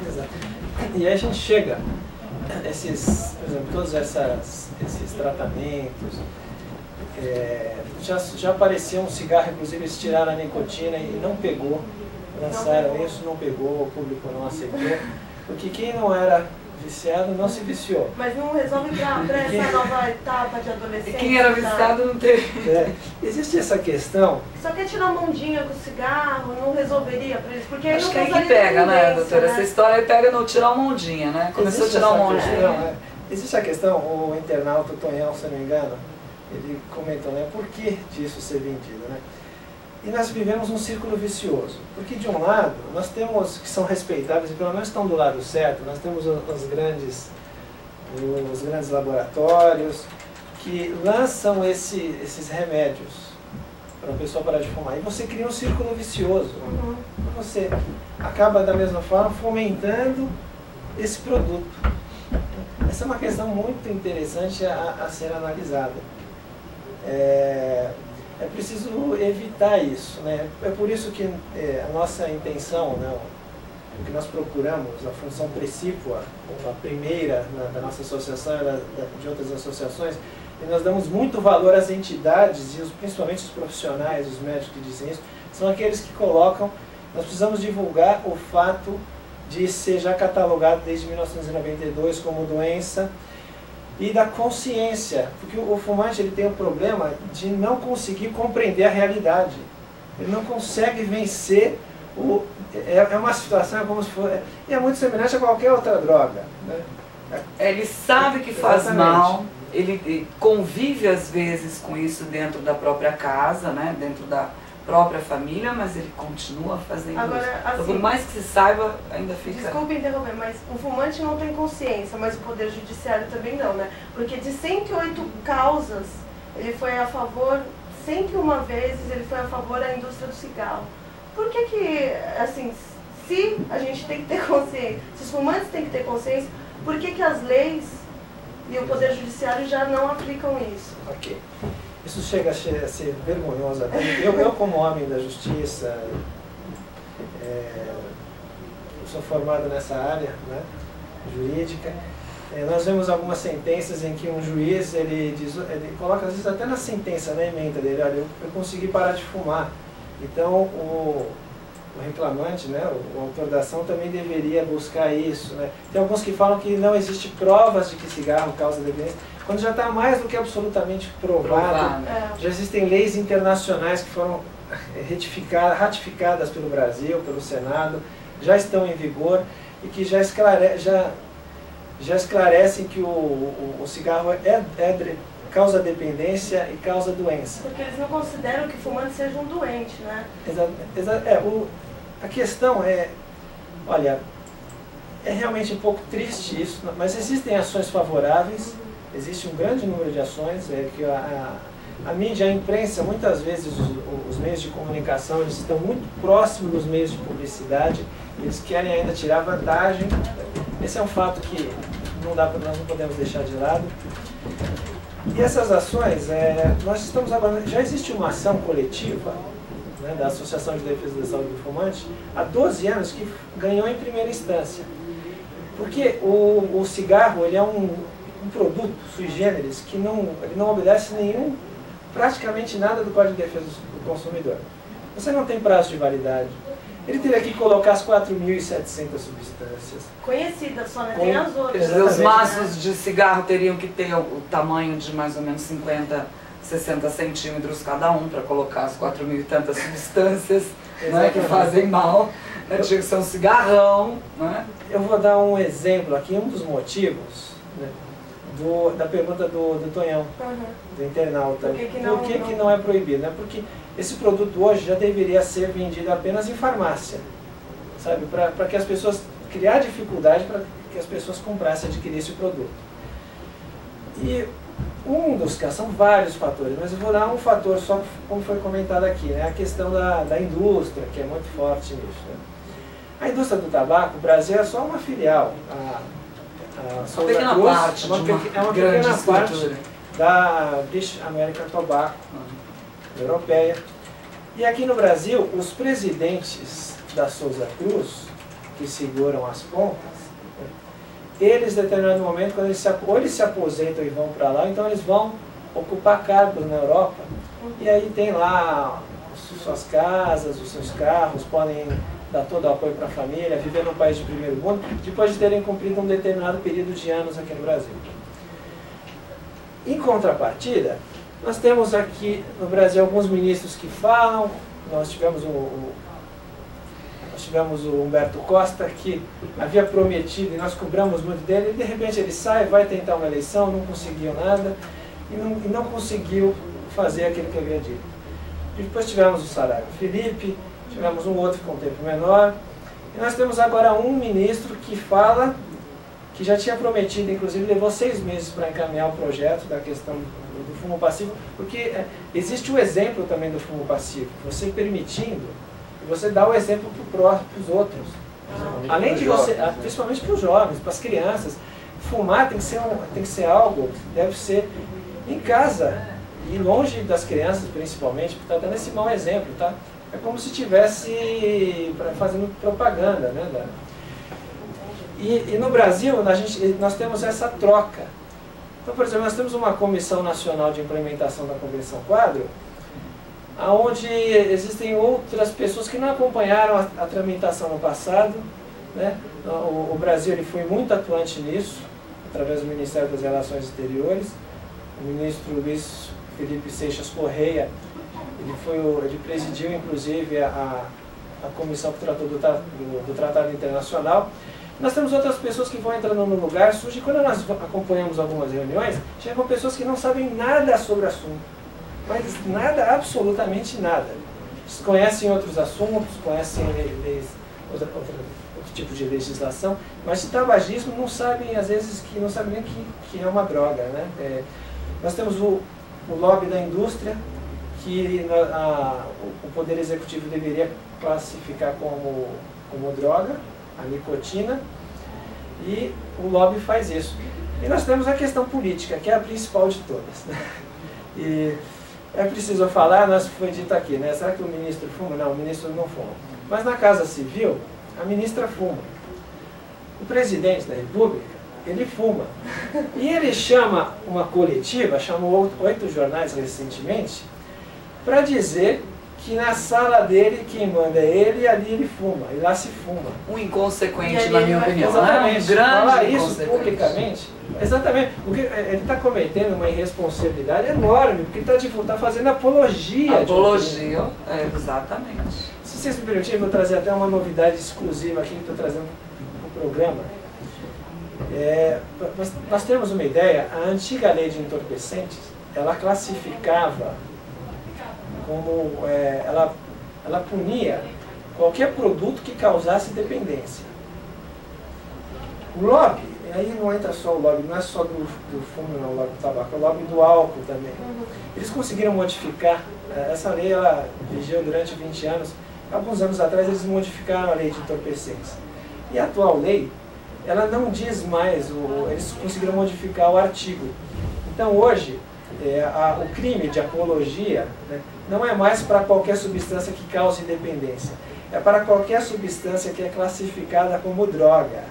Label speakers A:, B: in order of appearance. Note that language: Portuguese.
A: Exato. E aí a gente chega, por exemplo, todos esses tratamentos, já apareceu um cigarro, inclusive eles tiraram a nicotina e não pegou, lançaram isso, não pegou, o público não aceitou, porque quem não era viciado não se viciou.
B: Mas não resolve para essa nova etapa de adolescência?
C: Quem era viciado não teve.
A: Existe essa questão.
B: Só quer tirar uma ondinha com o cigarro, não resolveria para eles? Porque aí
C: acho
B: não
C: que é que pega, né, doutora?
B: Né?
C: Essa história aí pega no tirar uma ondinha, né? Começou
A: Existe
C: a tirar uma ondinha.
A: Existe a questão, o internauta, o Tonhão, se não me engano, ele comentou, né, por que disso ser vendido, né? E nós vivemos um círculo vicioso, porque de um lado, nós temos que são respeitáveis e pelo menos estão do lado certo, nós temos os grandes laboratórios que lançam esses remédios para a pessoa parar de fumar, e você cria um círculo vicioso, você acaba da mesma forma fomentando esse produto. Essa é uma questão muito interessante a ser analisada. É preciso evitar isso, né? É por isso que a nossa intenção, né, o que nós procuramos, a função precípua, a primeira da nossa associação e de outras associações, e nós damos muito valor às entidades e principalmente os profissionais, os médicos que dizem isso, são aqueles que colocam, nós precisamos divulgar o fato de ser já catalogado desde 1992 como doença, e da consciência, porque o fumante ele tem o problema de não conseguir compreender a realidade. Ele não consegue vencer é uma situação como se fosse, é muito semelhante a qualquer outra droga, né?
C: Ele sabe que faz mal, ele convive às vezes com isso dentro da própria casa, né? Dentro da própria família, mas ele continua fazendo isso. Então,
B: assim,
C: por mais que se saiba, ainda fica...
B: Desculpe interromper, mas o fumante não tem consciência, mas o Poder Judiciário também não, né? Porque de 108 causas, ele foi a favor, 101 vezes, ele foi a favor da indústria do cigarro. Por que, assim, se a gente tem que ter consciência, se os fumantes têm que ter consciência, por que as leis e o Poder Judiciário já não aplicam isso?
A: Ok. Isso chega a ser vergonhoso até. Eu como homem da justiça, sou formado nessa área, né, jurídica. Nós vemos algumas sentenças em que um juiz, ele coloca às vezes até na sentença, na emenda dele, olha, eu consegui parar de fumar. Então o reclamante, né, o autor da ação também deveria buscar isso, né. Tem alguns que falam que não existe provas de que cigarro causa dependência, quando já está mais do que absolutamente provado. Já existem leis internacionais que foram ratificadas pelo Brasil, pelo Senado, já estão em vigor e que já esclarecem que o cigarro causa dependência e causa doença.
B: Porque eles não consideram que o fumante seja um doente, né?
A: A questão olha, é realmente um pouco triste isso, mas existem ações favoráveis, existe um grande número de ações, que a mídia, a imprensa, muitas vezes os meios de comunicação, eles estão muito próximos dos meios de publicidade, eles querem ainda tirar vantagem. Esse é um fato que nós não podemos deixar de lado. E essas ações, nós estamos agora, já existe uma ação coletiva, né, da Associação de Defesa da Saúde do Fumante, há 12 anos, que ganhou em primeira instância. Porque o cigarro, ele é um produto sui generis que ele não obedece praticamente nada do Código de Defesa do Consumidor. Você não tem prazo de validade. Ele teria que colocar as 4.700 substâncias.
B: Conhecidas só, né? Tem as outras.
C: Os maços de cigarro teriam que ter o tamanho de mais ou menos 50, 60 centímetros cada um para colocar as 4.000 e tantas substâncias, né, que fazem mal. Tinha que ser um cigarrão. Né?
A: Eu vou dar um exemplo aqui, um dos motivos, né, da pergunta do Tonhão, do internauta. Por que não é proibido? Né? Porque esse produto hoje já deveria ser vendido apenas em farmácia, sabe? Para que as pessoas, criar dificuldade para que as pessoas comprassem e adquirissem o produto. E um dos casos, são vários fatores, mas eu vou dar um fator só, como foi comentado aqui, né? A questão da indústria, que é muito forte nisso. Né? A indústria do tabaco, o Brasil é só uma filial.
C: Uma pequena parte,
A: é uma pequena parte da British American Tobacco, europeia. E aqui no Brasil, os presidentes da Souza Cruz, que seguram as pontas, né, eles, em determinado momento, quando ou eles se aposentam e vão para lá, então eles vão ocupar cargos na Europa, e aí tem lá suas casas, os seus carros, podem dar todo o apoio para a família, viver num país de primeiro mundo, depois de terem cumprido um determinado período de anos aqui no Brasil. Em contrapartida, nós temos aqui no Brasil alguns ministros que falam, nós tivemos o Humberto Costa, que havia prometido, e nós cobramos muito dele, e de repente ele sai, vai tentar uma eleição, não conseguiu nada, e não conseguiu fazer aquilo que havia dito. Depois tivemos o Saraiva Felipe, tivemos um outro com um tempo menor, e nós temos agora um ministro que fala, que já tinha prometido, inclusive levou 6 meses para encaminhar o projeto da questão do fumo passivo, porque existe o exemplo também do fumo passivo, você permitindo, você dá o exemplo para os outros. Além de você, principalmente para os jovens, para as crianças, fumar tem que ser algo, deve ser em casa, e longe das crianças principalmente, porque está dando esse mau exemplo, tá? É como se estivesse fazendo propaganda, né? E no Brasil, nós temos essa troca. Então, por exemplo, nós temos uma Comissão Nacional de Implementação da Convenção Quadro, onde existem outras pessoas que não acompanharam a tramitação no passado, né? O Brasil ele foi muito atuante nisso, através do Ministério das Relações Exteriores. O ministro Luiz Felipe Seixas Correia, ele presidiu inclusive a comissão que tratou do Tratado Internacional. Nós temos outras pessoas que vão entrando no lugar, surge quando nós acompanhamos algumas reuniões, chegam pessoas que não sabem nada sobre o assunto, mas nada, absolutamente nada. Conhecem outros assuntos, conhecem outro tipo de legislação, mas de tabagismo não sabem, às vezes, que não sabem nem que é uma droga, né? Nós temos o lobby da indústria, que o Poder Executivo deveria classificar como droga, a nicotina, e o lobby faz isso. E nós temos a questão política, que é a principal de todas, né? E é preciso falar, foi dito aqui, né? Será que o ministro fuma? Não, o ministro não fuma. Mas na Casa Civil, a ministra fuma. O presidente da República, ele fuma. E ele chama uma coletiva, chamou 8 jornais recentemente, para dizer que na sala dele, quem manda é ele, e ali ele fuma, e lá se fuma.
C: Um inconsequente, na minha opinião.
A: Exatamente.
C: Um grande
A: falar isso publicamente, exatamente, porque ele está cometendo uma irresponsabilidade enorme, porque ele está fazendo apologia.
C: Apologia, exatamente.
A: Se vocês me permitirem, eu vou trazer até uma novidade exclusiva aqui que estou trazendo para o programa. Nós temos uma ideia, a antiga lei de entorpecentes, ela classificava como, ela punia qualquer produto que causasse dependência. O lobby, aí não entra só o lobby, não é só do fumo, não, o lobby do tabaco, é o lobby do álcool também. Eles conseguiram modificar, essa lei ela vigiu durante 20 anos, alguns anos atrás eles modificaram a lei de entorpecentes. E a atual lei, ela não diz mais, eles conseguiram modificar o artigo. Então hoje, o crime de apologia, né, não é mais para qualquer substância que cause dependência, é para qualquer substância que é classificada como droga.